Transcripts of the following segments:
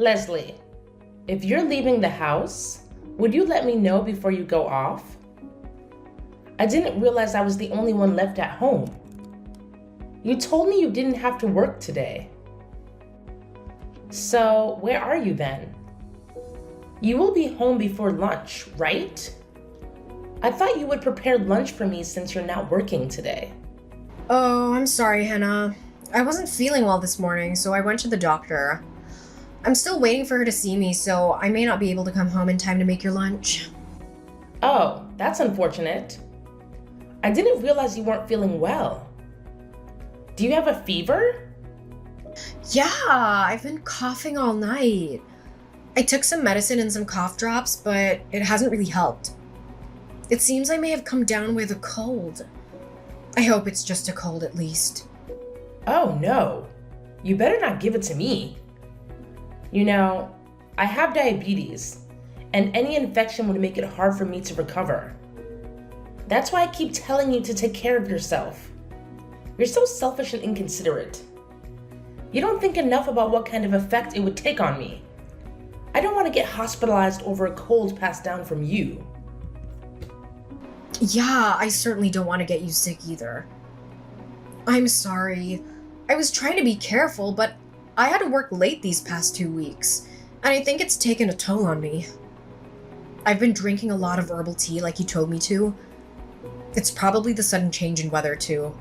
Leslie, if you're leaving the house, would you let me know before you go off? I didn't realize I was the only one left at home. You told me you didn't have to work today. So, where are you then? You will be home before lunch, right? I thought you would prepare lunch for me since you're not working today. Oh, I'm sorry, Hannah. I wasn't feeling well this morning, so I went to the doctor. I'm still waiting for her to see me, so I may not be able to come home in time to make your lunch. Oh, that's unfortunate. I didn't realize you weren't feeling well. Do you have a fever? Yeah, I've been coughing all night. I took some medicine and some cough drops, but it hasn't really helped. It seems I may have come down with a cold. I hope it's just a cold at least. Oh no, you better not give it to me. You know, I have diabetes, and any infection would make it hard for me to recover. That's why I keep telling you to take care of yourself. You're so selfish and inconsiderate. You don't think enough about what kind of effect it would take on me. I don't want to get hospitalized over a cold passed down from you. Yeah, I certainly don't want to get you sick either. I'm sorry. I was trying to be careful, but I had to work late these past 2 weeks, and I think it's taken a toll on me. I've been drinking a lot of herbal tea like you told me to. It's probably the sudden change in weather too.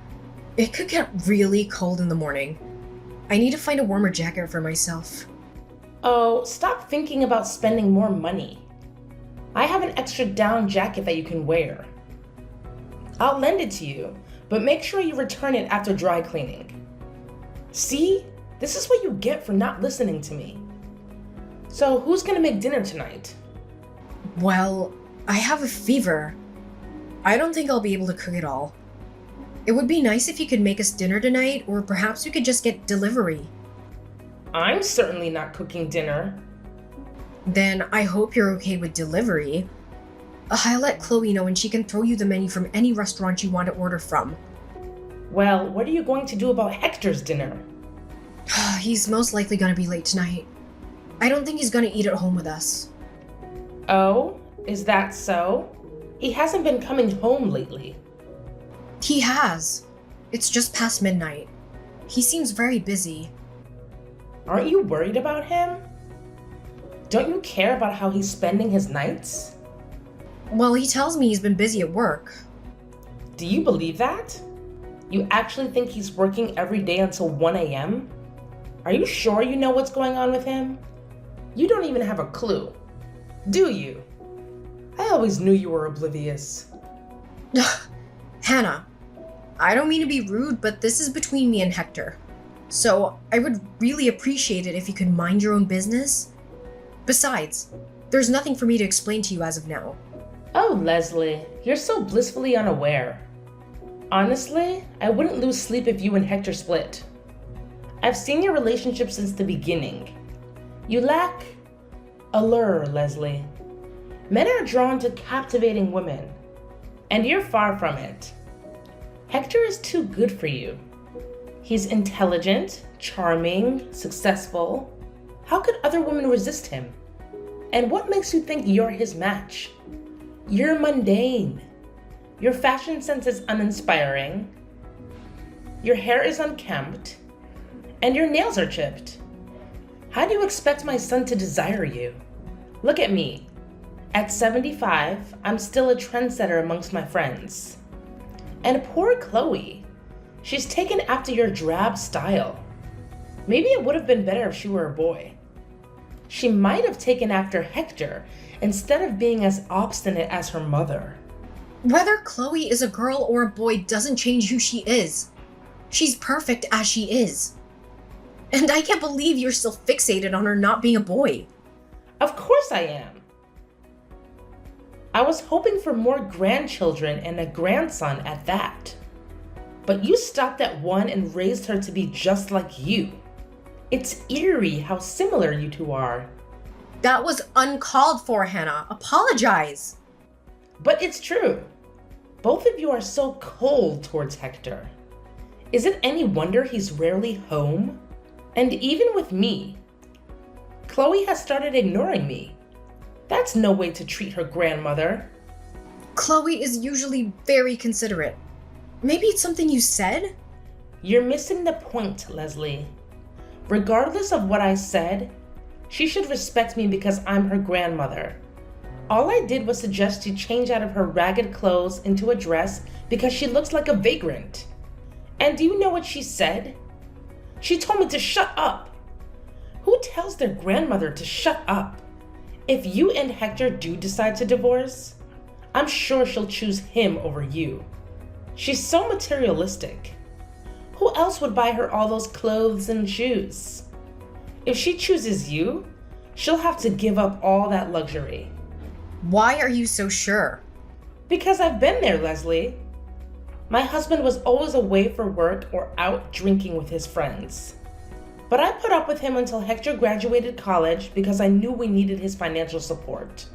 It could get really cold in the morning. I need to find a warmer jacket for myself. Oh, stop thinking about spending more money. I have an extra down jacket that you can wear. I'll lend it to you, but make sure you return it after dry cleaning. See? This is what you get for not listening to me. So who's gonna make dinner tonight? Well, I have a fever. I don't think I'll be able to cook it all. It would be nice if you could make us dinner tonight, or perhaps we could just get delivery. I'm certainly not cooking dinner. Then I hope you're okay with delivery. I'll let Chloe know and she can throw you the menu from any restaurant you want to order from. Well, what are you going to do about Hector's dinner? He's most likely gonna be late tonight. I don't think he's gonna eat at home with us. Oh, is that so? He hasn't been coming home lately. He has. It's just past midnight. He seems very busy. Aren't you worried about him? Don't you care about how he's spending his nights? Well, he tells me he's been busy at work. Do you believe that? You actually think he's working every day until 1 a.m.? Are you sure you know what's going on with him? You don't even have a clue, do you? I always knew you were oblivious. Hannah, I don't mean to be rude, but this is between me and Hector. So I would really appreciate it if you could mind your own business. Besides, there's nothing for me to explain to you as of now. Oh, Leslie, you're so blissfully unaware. Honestly, I wouldn't lose sleep if you and Hector split. I've seen your relationship since the beginning. You lack allure, Leslie. Men are drawn to captivating women, and you're far from it. Hector is too good for you. He's intelligent, charming, successful. How could other women resist him? And what makes you think you're his match? You're mundane. Your fashion sense is uninspiring. Your hair is unkempt. And your nails are chipped. How do you expect my son to desire you? Look at me. At 75, I'm still a trendsetter amongst my friends. And poor Chloe. She's taken after your drab style. Maybe it would have been better if she were a boy. She might have taken after Hector instead of being as obstinate as her mother. Whether Chloe is a girl or a boy doesn't change who she is. She's perfect as she is. And I can't believe you're still fixated on her not being a boy. Of course I am. I was hoping for more grandchildren and a grandson at that. But you stopped at one and raised her to be just like you. It's eerie how similar you two are. That was uncalled for, Hannah. Apologize. But it's true. Both of you are so cold towards Hector. Is it any wonder he's rarely home? And even with me, Chloe has started ignoring me. That's no way to treat her grandmother. Chloe is usually very considerate. Maybe it's something you said? You're missing the point, Leslie. Regardless of what I said, she should respect me because I'm her grandmother. All I did was suggest she change out of her ragged clothes into a dress because she looks like a vagrant. And do you know what she said? She told me to shut up. Who tells their grandmother to shut up? If you and Hector do decide to divorce, I'm sure she'll choose him over you. She's so materialistic. Who else would buy her all those clothes and shoes? If she chooses you, she'll have to give up all that luxury. Why are you so sure? Because I've been there, Leslie. My husband was always away for work or out drinking with his friends. But I put up with him until Hector graduated college because I knew we needed his financial support.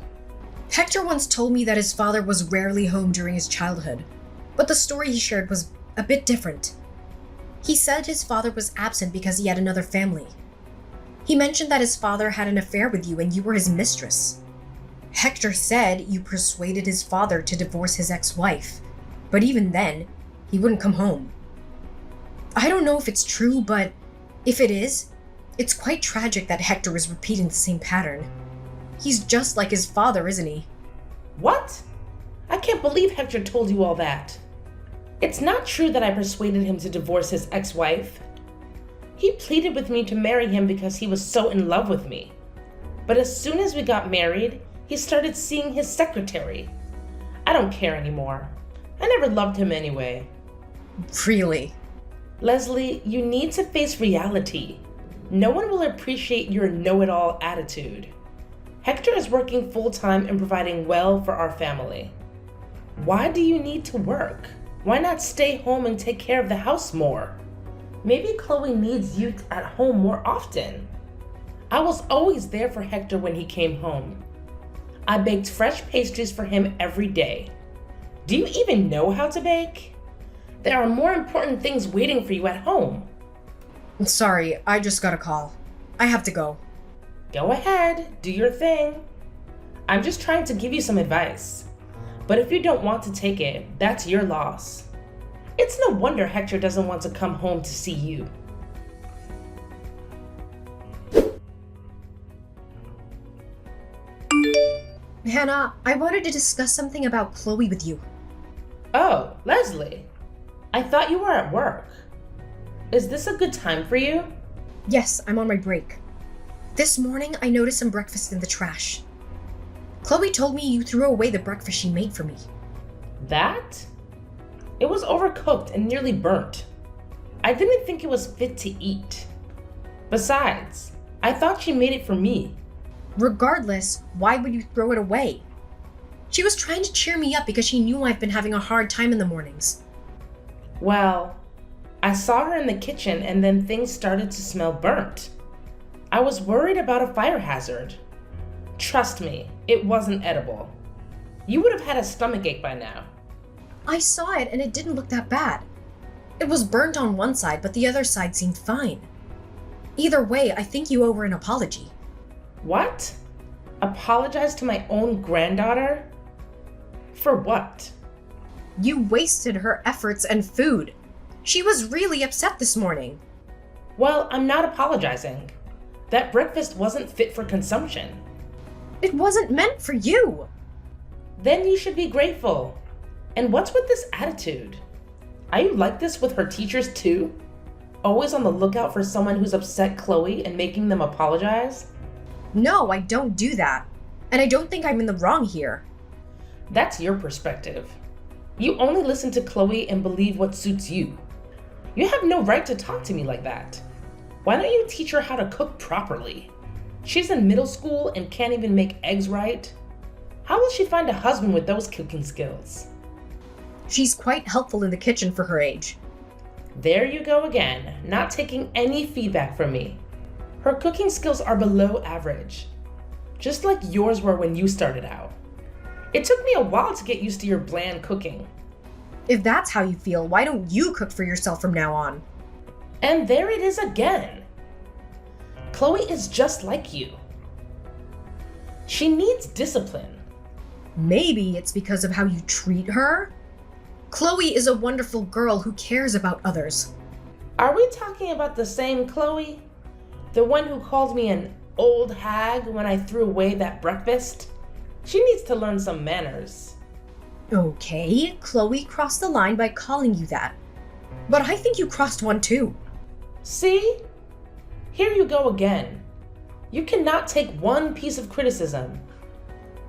Hector once told me that his father was rarely home during his childhood, but the story he shared was a bit different. He said his father was absent because he had another family. He mentioned that his father had an affair with you and you were his mistress. Hector said you persuaded his father to divorce his ex-wife, but even then, he wouldn't come home. I don't know if it's true, but if it is, it's quite tragic that Hector is repeating the same pattern. He's just like his father, isn't he? What? I can't believe Hector told you all that. It's not true that I persuaded him to divorce his ex-wife. He pleaded with me to marry him because he was so in love with me. But as soon as we got married, he started seeing his secretary. I don't care anymore. I never loved him anyway. Really? Leslie, you need to face reality. No one will appreciate your know-it-all attitude. Hector is working full-time and providing well for our family. Why do you need to work? Why not stay home and take care of the house more? Maybe Chloe needs you at home more often. I was always there for Hector when he came home. I baked fresh pastries for him every day. Do you even know how to bake? There are more important things waiting for you at home. Sorry, I just got a call. I have to go. Go ahead, do your thing. I'm just trying to give you some advice. But if you don't want to take it, that's your loss. It's no wonder Hector doesn't want to come home to see you. Hannah, I wanted to discuss something about Chloe with you. Oh, Leslie. I thought you were at work. Is this a good time for you? Yes, I'm on my break. This morning, I noticed some breakfast in the trash. Chloe told me you threw away the breakfast she made for me. That? It was overcooked and nearly burnt. I didn't think it was fit to eat. Besides, I thought she made it for me. Regardless, why would you throw it away? She was trying to cheer me up because she knew I've been having a hard time in the mornings. Well, I saw her in the kitchen and then things started to smell burnt. I was worried about a fire hazard. Trust me, it wasn't edible. You would have had a stomachache by now. I saw it and it didn't look that bad. It was burnt on one side, but the other side seemed fine. Either way, I think you owe her an apology. What? Apologize to my own granddaughter? For what? You wasted her efforts and food. She was really upset this morning. Well, I'm not apologizing. That breakfast wasn't fit for consumption. It wasn't meant for you. Then you should be grateful. And what's with this attitude? Are you like this with her teachers too? Always on the lookout for someone who's upset Chloe and making them apologize? No, I don't do that. And I don't think I'm in the wrong here. That's your perspective. You only listen to Chloe and believe what suits you. You have no right to talk to me like that. Why don't you teach her how to cook properly? She's in middle school and can't even make eggs right. How will she find a husband with those cooking skills? She's quite helpful in the kitchen for her age. There you go again, not taking any feedback from me. Her cooking skills are below average, just like yours were when you started out. It took me a while to get used to your bland cooking. If that's how you feel, why don't you cook for yourself from now on? And there it is again. Chloe is just like you. She needs discipline. Maybe it's because of how you treat her? Chloe is a wonderful girl who cares about others. Are we talking about the same Chloe? The one who called me an old hag when I threw away that breakfast? She needs to learn some manners. Okay, Chloe crossed the line by calling you that. But I think you crossed one too. See? Here you go again. You cannot take one piece of criticism.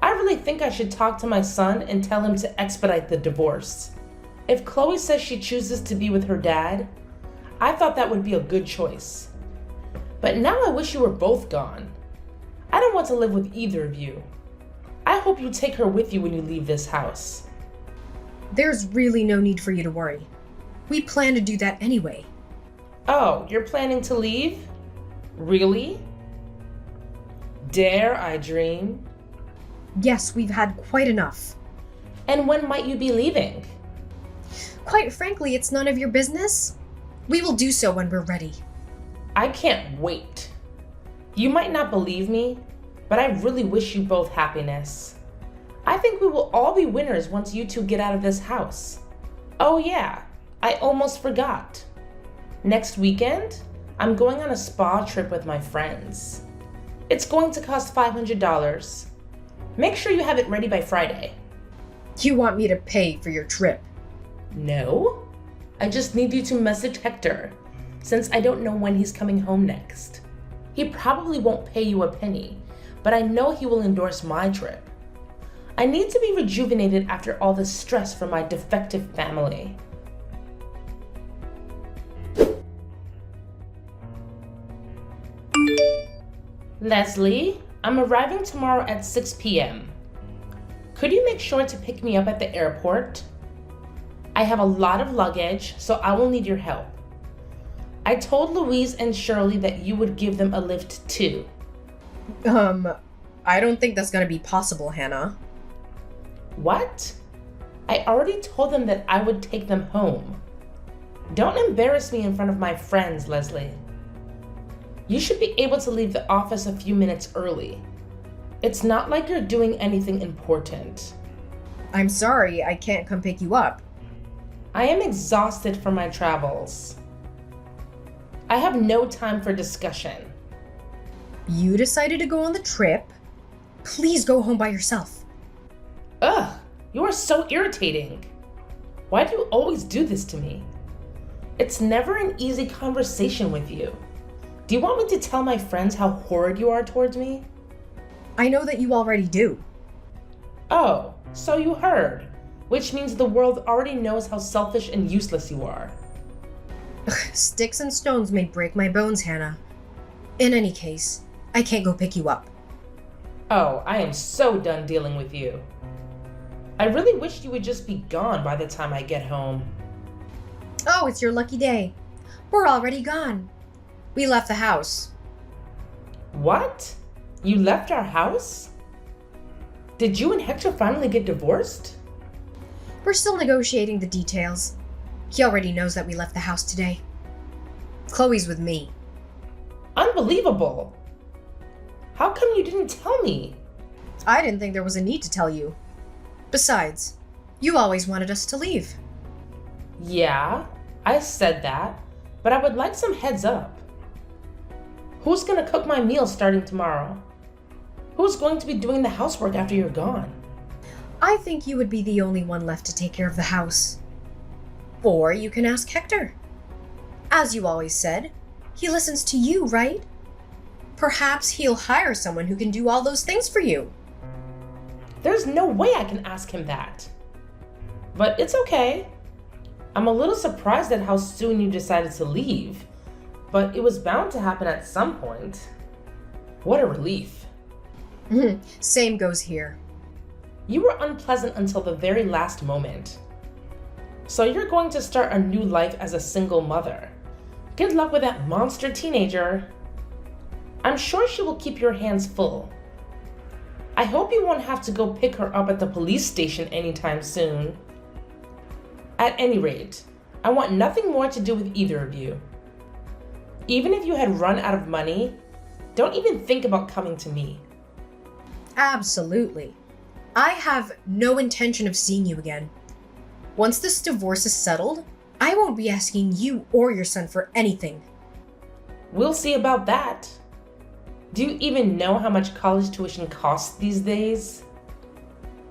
I really think I should talk to my son and tell him to expedite the divorce. If Chloe says she chooses to be with her dad, I thought that would be a good choice. But now I wish you were both gone. I don't want to live with either of you. I hope you take her with you when you leave this house. There's really no need for you to worry. We plan to do that anyway. Oh, you're planning to leave? Really? Dare I dream? Yes, we've had quite enough. And when might you be leaving? Quite frankly, it's none of your business. We will do so when we're ready. I can't wait. You might not believe me, but I really wish you both happiness. I think we will all be winners once you two get out of this house. Oh yeah, I almost forgot. Next weekend, I'm going on a spa trip with my friends. It's going to cost $500. Make sure you have it ready by Friday. You want me to pay for your trip? No, I just need you to message Hector, since I don't know when he's coming home next. He probably won't pay you a penny, but I know he will endorse my trip. I need to be rejuvenated after all the stress from my defective family. Leslie, I'm arriving tomorrow at 6 p.m. Could you make sure to pick me up at the airport? I have a lot of luggage, so I will need your help. I told Louise and Shirley that you would give them a lift too. I don't think that's gonna be possible, Hannah. What? I already told them that I would take them home. Don't embarrass me in front of my friends, Leslie. You should be able to leave the office a few minutes early. It's not like you're doing anything important. I'm sorry, I can't come pick you up. I am exhausted from my travels. I have no time for discussion. You decided to go on the trip. Please go home by yourself. Ugh, you are so irritating. Why do you always do this to me? It's never an easy conversation with you. Do you want me to tell my friends how horrid you are towards me? I know that you already do. Oh, so you heard, which means the world already knows how selfish and useless you are. Sticks and stones may break my bones, Hannah. In any case, I can't go pick you up. Oh, I am so done dealing with you. I really wish you would just be gone by the time I get home. Oh, it's your lucky day. We're already gone. We left the house. What? You left our house? Did you and Hector finally get divorced? We're still negotiating the details. He already knows that we left the house today. Chloe's with me. Unbelievable! How come you didn't tell me? I didn't think there was a need to tell you. Besides, you always wanted us to leave. Yeah, I said that, but I would like some heads up. Who's gonna cook my meals starting tomorrow? Who's going to be doing the housework after you're gone? I think you would be the only one left to take care of the house. Or you can ask Hector. As you always said, he listens to you, right? Perhaps he'll hire someone who can do all those things for you. There's no way I can ask him that. But it's okay. I'm a little surprised at how soon you decided to leave, but it was bound to happen at some point. What a relief. Same goes here. You were unpleasant until the very last moment. So you're going to start a new life as a single mother. Good luck with that monster teenager. I'm sure she will keep your hands full. I hope you won't have to go pick her up at the police station anytime soon. At any rate, I want nothing more to do with either of you. Even if you had run out of money, don't even think about coming to me. Absolutely. I have no intention of seeing you again. Once this divorce is settled, I won't be asking you or your son for anything. We'll see about that. Do you even know how much college tuition costs these days?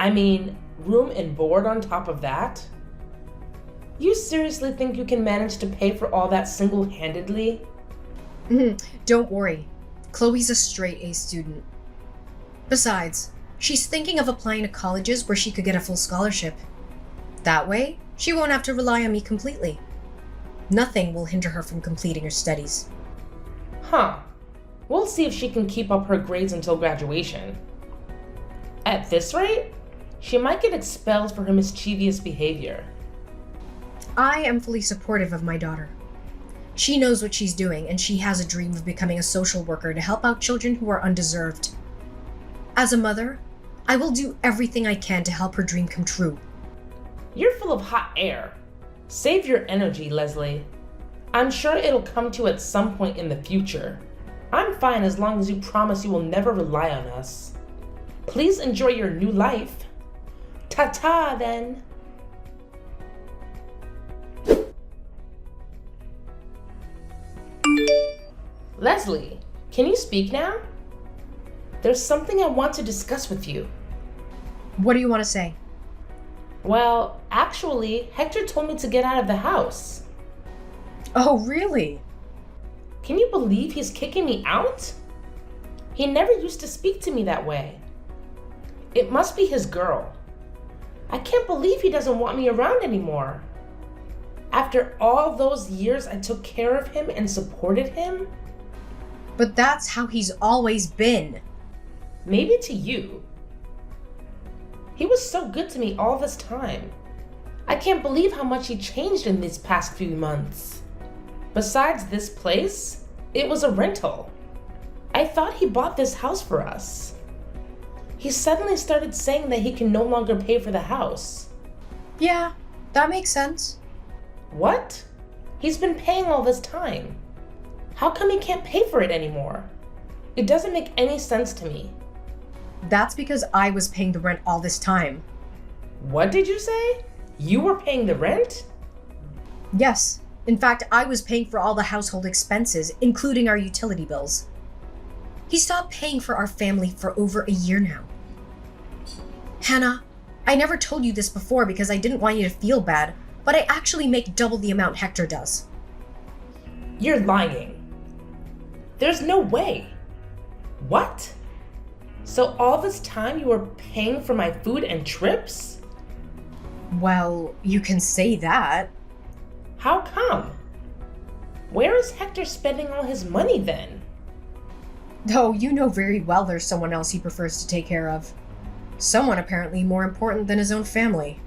I mean, room and board on top of that? You seriously think you can manage to pay for all that single-handedly? Don't worry. Chloe's a straight A student. Besides, she's thinking of applying to colleges where she could get a full scholarship. That way, she won't have to rely on me completely. Nothing will hinder her from completing her studies. Huh. We'll see if she can keep up her grades until graduation. At this rate, she might get expelled for her mischievous behavior. I am fully supportive of my daughter. She knows what she's doing, and she has a dream of becoming a social worker to help out children who are undeserved. As a mother, I will do everything I can to help her dream come true. You're full of hot air. Save your energy, Leslie. I'm sure it'll come to you at some point in the future. I'm fine as long as you promise you will never rely on us. Please enjoy your new life. Ta-ta, then. Leslie, can you speak now? There's something I want to discuss with you. What do you want to say? Well, actually, Hector told me to get out of the house. Oh, really? Can you believe he's kicking me out? He never used to speak to me that way. It must be his girl. I can't believe he doesn't want me around anymore. After all those years I took care of him and supported him? But that's how he's always been. Maybe to you. He was so good to me all this time. I can't believe how much he changed in these past few months. Besides this place, it was a rental. I thought he bought this house for us. He suddenly started saying that he can no longer pay for the house. Yeah, that makes sense. What? He's been paying all this time. How come he can't pay for it anymore? It doesn't make any sense to me. That's because I was paying the rent all this time. What did you say? You were paying the rent? Yes. In fact, I was paying for all the household expenses, including our utility bills. He stopped paying for our family for over a year now. Hannah, I never told you this before because I didn't want you to feel bad, but I actually make double the amount Hector does. You're lying. There's no way. What? So all this time you were paying for my food and trips? Well, you can say that. How come? Where is Hector spending all his money then? Oh, you know very well there's someone else he prefers to take care of. Someone apparently more important than his own family.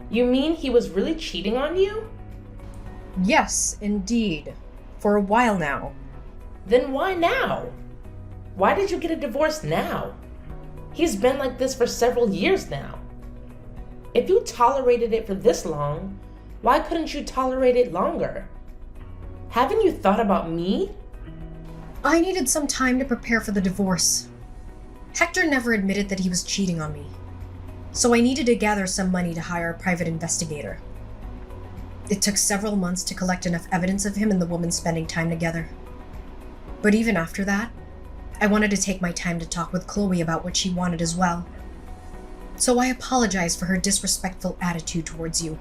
You mean he was really cheating on you? Yes, indeed. For a while now. Then why now? Why did you get a divorce now? He's been like this for several years now. If you tolerated it for this long, why couldn't you tolerate it longer? Haven't you thought about me? I needed some time to prepare for the divorce. Hector never admitted that he was cheating on me. So I needed to gather some money to hire a private investigator. It took several months to collect enough evidence of him and the woman spending time together. But even after that, I wanted to take my time to talk with Chloe about what she wanted as well. So I apologized for her disrespectful attitude towards you.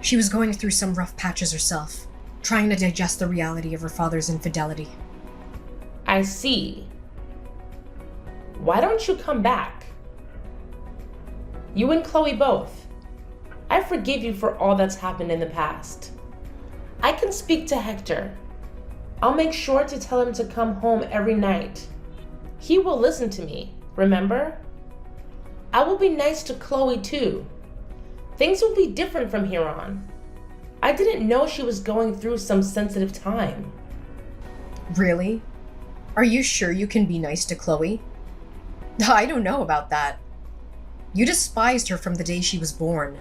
She was going through some rough patches herself, trying to digest the reality of her father's infidelity. I see. Why don't you come back? You and Chloe both. I forgive you for all that's happened in the past. I can speak to Hector. I'll make sure to tell him to come home every night. He will listen to me, remember? I will be nice to Chloe too. Things will be different from here on. I didn't know she was going through some sensitive time. Really? Are you sure you can be nice to Chloe? I don't know about that. You despised her from the day she was born.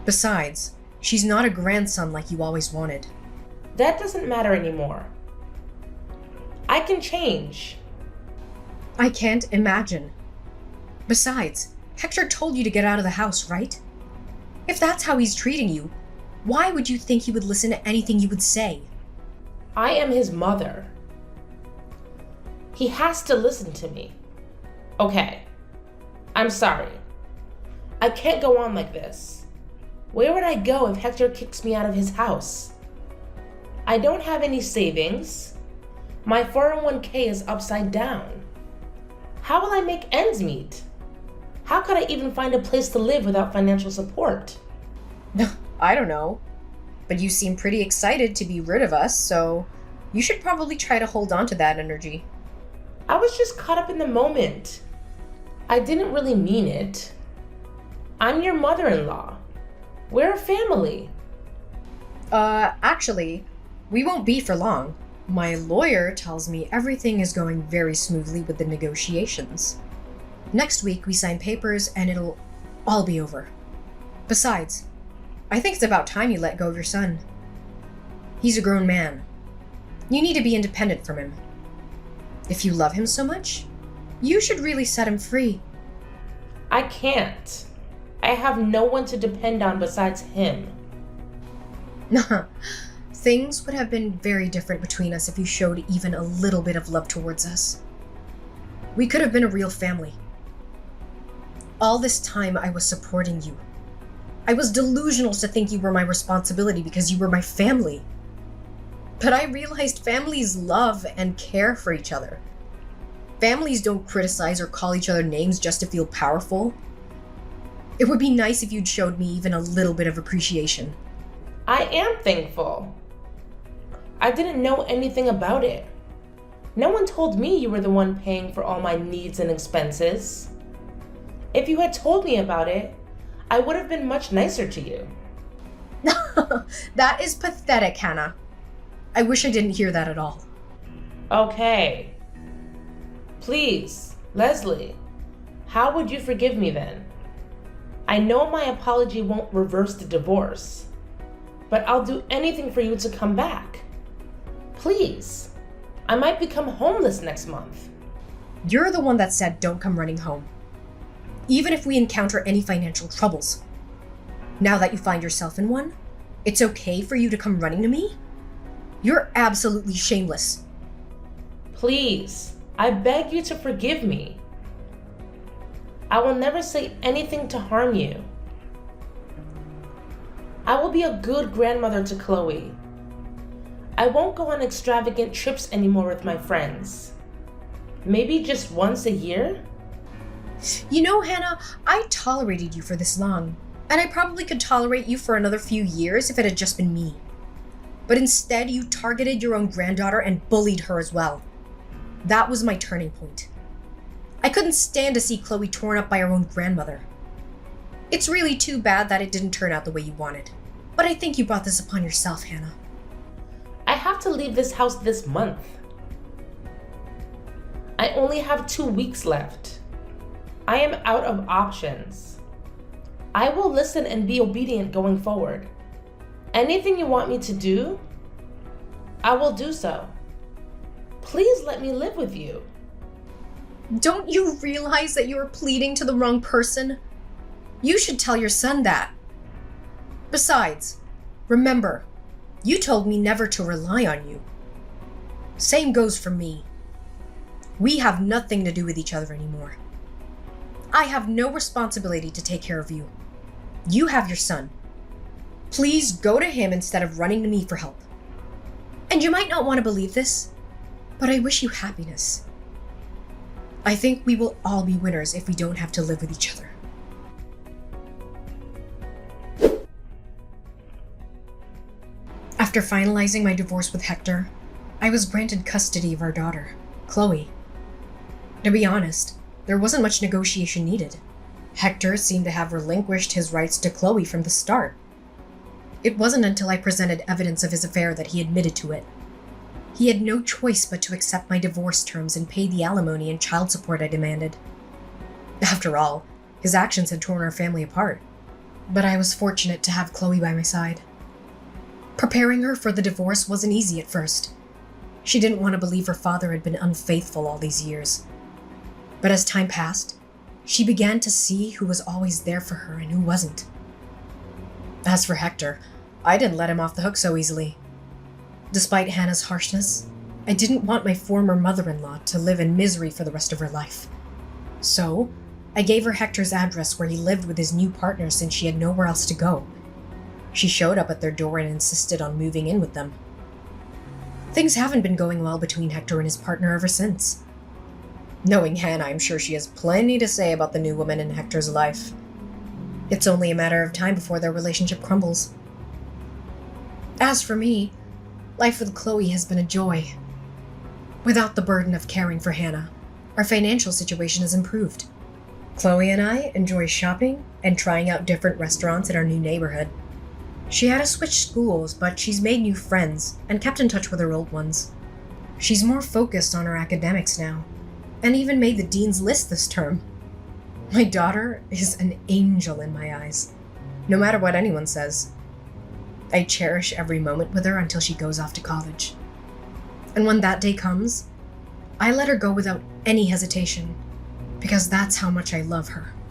Besides, she's not a grandson like you always wanted. That doesn't matter anymore. I can change. I can't imagine. Besides, Hector told you to get out of the house, right? If that's how he's treating you, why would you think he would listen to anything you would say? I am his mother. He has to listen to me. Okay, I'm sorry. I can't go on like this. Where would I go if Hector kicks me out of his house? I don't have any savings. My 401k is upside down. How will I make ends meet? How could I even find a place to live without financial support? I don't know. But you seem pretty excited to be rid of us, so you should probably try to hold on to that energy. I was just caught up in the moment. I didn't really mean it. I'm your mother-in-law. We're a family. Actually, we won't be for long. My lawyer tells me everything is going very smoothly with the negotiations. Next week, we sign papers and it'll all be over. Besides, I think it's about time you let go of your son. He's a grown man. You need to be independent from him. If you love him so much, you should really set him free. I can't. I have no one to depend on besides him. Things would have been very different between us if you showed even a little bit of love towards us. We could have been a real family. All this time I was supporting you. I was delusional to think you were my responsibility because you were my family. But I realized families love and care for each other. Families don't criticize or call each other names just to feel powerful. It would be nice if you'd showed me even a little bit of appreciation. I am thankful. I didn't know anything about it. No one told me you were the one paying for all my needs and expenses. If you had told me about it, I would have been much nicer to you. That is pathetic, Hannah. I wish I didn't hear that at all. Okay. Please, Leslie, how would you forgive me then? I know my apology won't reverse the divorce, but I'll do anything for you to come back. Please. I might become homeless next month. You're the one that said don't come running home, even if we encounter any financial troubles. Now that you find yourself in one, it's okay for you to come running to me? You're absolutely shameless. Please, I beg you to forgive me. I will never say anything to harm you. I will be a good grandmother to Chloe. I won't go on extravagant trips anymore with my friends. Maybe just once a year? You know, Hannah, I tolerated you for this long, and I probably could tolerate you for another few years if it had just been me. But instead, you targeted your own granddaughter and bullied her as well. That was my turning point. I couldn't stand to see Chloe torn up by her own grandmother. It's really too bad that it didn't turn out the way you wanted. But I think you brought this upon yourself, Hannah. I have to leave this house this month. I only have 2 weeks left. I am out of options. I will listen and be obedient going forward. Anything you want me to do, I will do so. Please let me live with you. Don't you realize that you are pleading to the wrong person? You should tell your son that. Besides, remember, you told me never to rely on you. Same goes for me. We have nothing to do with each other anymore. I have no responsibility to take care of you. You have your son. Please go to him instead of running to me for help. And you might not want to believe this, but I wish you happiness. I think we will all be winners if we don't have to live with each other. After finalizing my divorce with Hector, I was granted custody of our daughter, Chloe. To be honest, there wasn't much negotiation needed. Hector seemed to have relinquished his rights to Chloe from the start. It wasn't until I presented evidence of his affair that he admitted to it. He had no choice but to accept my divorce terms and pay the alimony and child support I demanded. After all, his actions had torn our family apart. But I was fortunate to have Chloe by my side. Preparing her for the divorce wasn't easy at first. She didn't want to believe her father had been unfaithful all these years. But as time passed, she began to see who was always there for her and who wasn't. As for Hector, I didn't let him off the hook so easily. Despite Hannah's harshness, I didn't want my former mother-in-law to live in misery for the rest of her life. So, I gave her Hector's address where he lived with his new partner since she had nowhere else to go. She showed up at their door and insisted on moving in with them. Things haven't been going well between Hector and his partner ever since. Knowing Hannah, I'm sure she has plenty to say about the new woman in Hector's life. It's only a matter of time before their relationship crumbles. As for me, life with Chloe has been a joy. Without the burden of caring for Hannah, our financial situation has improved. Chloe and I enjoy shopping and trying out different restaurants in our new neighborhood. She had to switch schools, but she's made new friends and kept in touch with her old ones. She's more focused on her academics now, and even made the dean's list this term. My daughter is an angel in my eyes, no matter what anyone says. I cherish every moment with her until she goes off to college. And when that day comes, I let her go without any hesitation, because that's how much I love her.